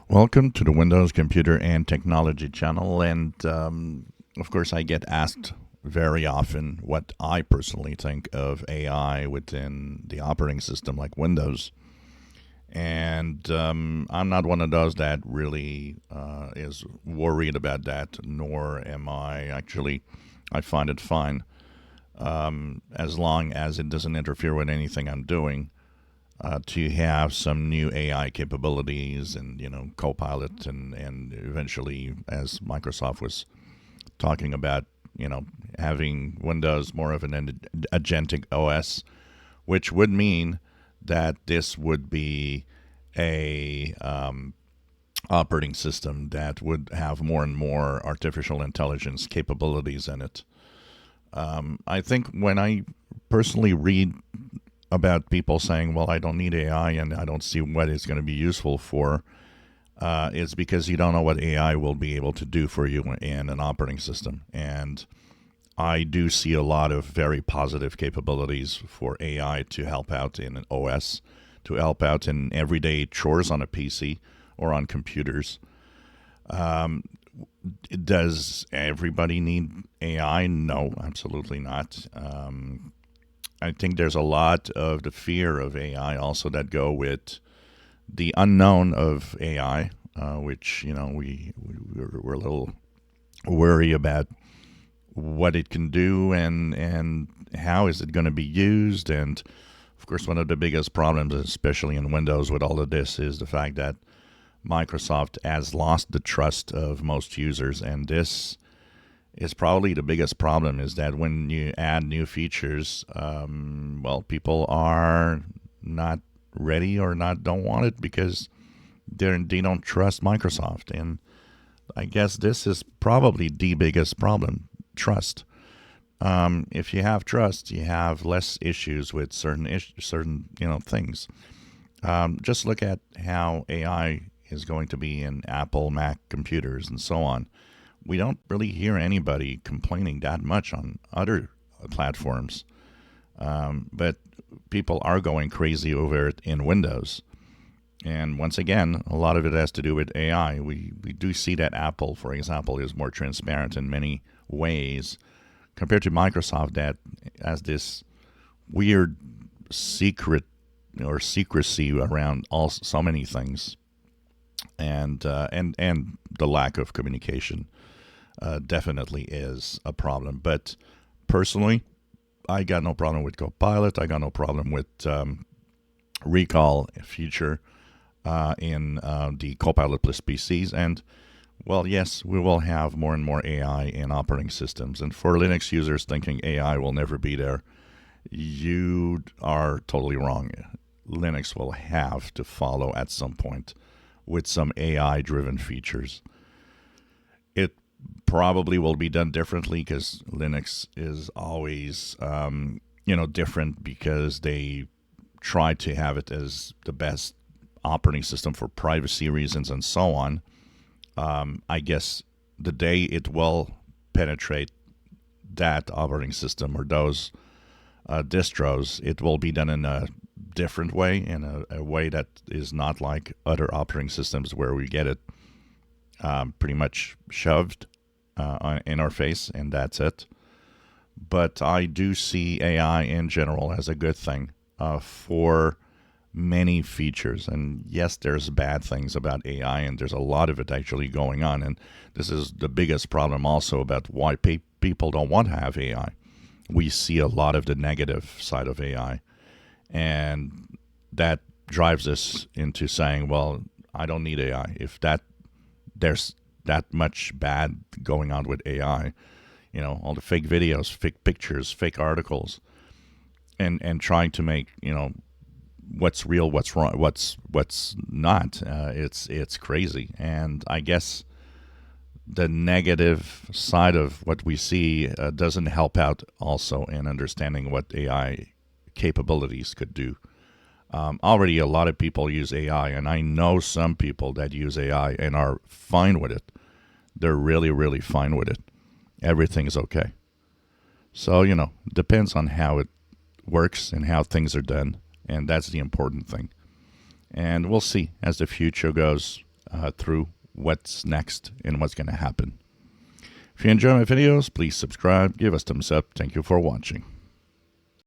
Welcome to the Windows Computer and Technology channel. And of course, I get asked very often what I personally think of AI within the operating system like Windows. And I'm not one of those that really is worried about that, nor am I actually. I find it fine as long as it doesn't interfere with anything I'm doing. To have some new AI capabilities and Copilot and eventually, as Microsoft was talking about, having Windows more of an agentic OS, which would mean that this would be a operating system that would have more and more artificial intelligence capabilities in it. I think when I personally read about people saying, well, I don't need AI and I don't see what it's going to be useful for, is because you don't know what AI will be able to do for you in an operating system. And I do see a lot of very positive capabilities for AI to help out in an OS, to help out in everyday chores on a PC or on computers. Does everybody need AI? No, absolutely not. I think there's a lot of the fear of AI also that go with the unknown of AI, which we're a little worried about what it can do and how is it going to be used. And of course, one of the biggest problems, especially in Windows with all of this, is the fact that Microsoft has lost the trust of most users, and this is probably the biggest problem. Is that when you add new features, people are not ready or don't want it because they don't trust Microsoft. And I guess this is probably the biggest problem: trust. If you have trust, you have less issues with certain things. Just look at how AI is going to be in Apple Mac computers and so on. We don't really hear anybody complaining that much on other platforms, but people are going crazy over it in Windows. And once again, a lot of it has to do with AI. We do see that Apple, for example, is more transparent in many ways compared to Microsoft, that has this weird secret or secrecy around so many things, and the lack of communication definitely is a problem. But personally, I got no problem with Copilot. I got no problem with recall feature in the Copilot Plus PCs. And, well, yes, we will have more and more AI in operating systems. And for Linux users thinking AI will never be there, you are totally wrong. Linux will have to follow at some point with some AI-driven features. It probably will be done differently because Linux is always, different because they try to have it as the best operating system for privacy reasons and so on. I guess the day it will penetrate that operating system or those distros, it will be done in a different way, in a way that is not like other operating systems where we get it pretty much shoved in our face and that's it. But I do see AI in general as a good thing for many features. And yes, there's bad things about AI, and there's a lot of it actually going on. And this is the biggest problem also about why people don't want to have AI. We see a lot of the negative side of AI, and that drives us into saying, well, I don't need AI. If there's that much bad going on with AI, all the fake videos, fake pictures, fake articles, and trying to make, what's real, what's wrong, what's not. It's crazy. And I guess the negative side of what we see doesn't help out also in understanding what AI capabilities could do. Already a lot of people use AI, and I know some people that use AI and are fine with it. They're really, really fine with it. Everything's okay. So, depends on how it works and how things are done, and that's the important thing. And we'll see as the future goes through what's next and what's going to happen. If you enjoy my videos, please subscribe, give us thumbs up. Thank you for watching.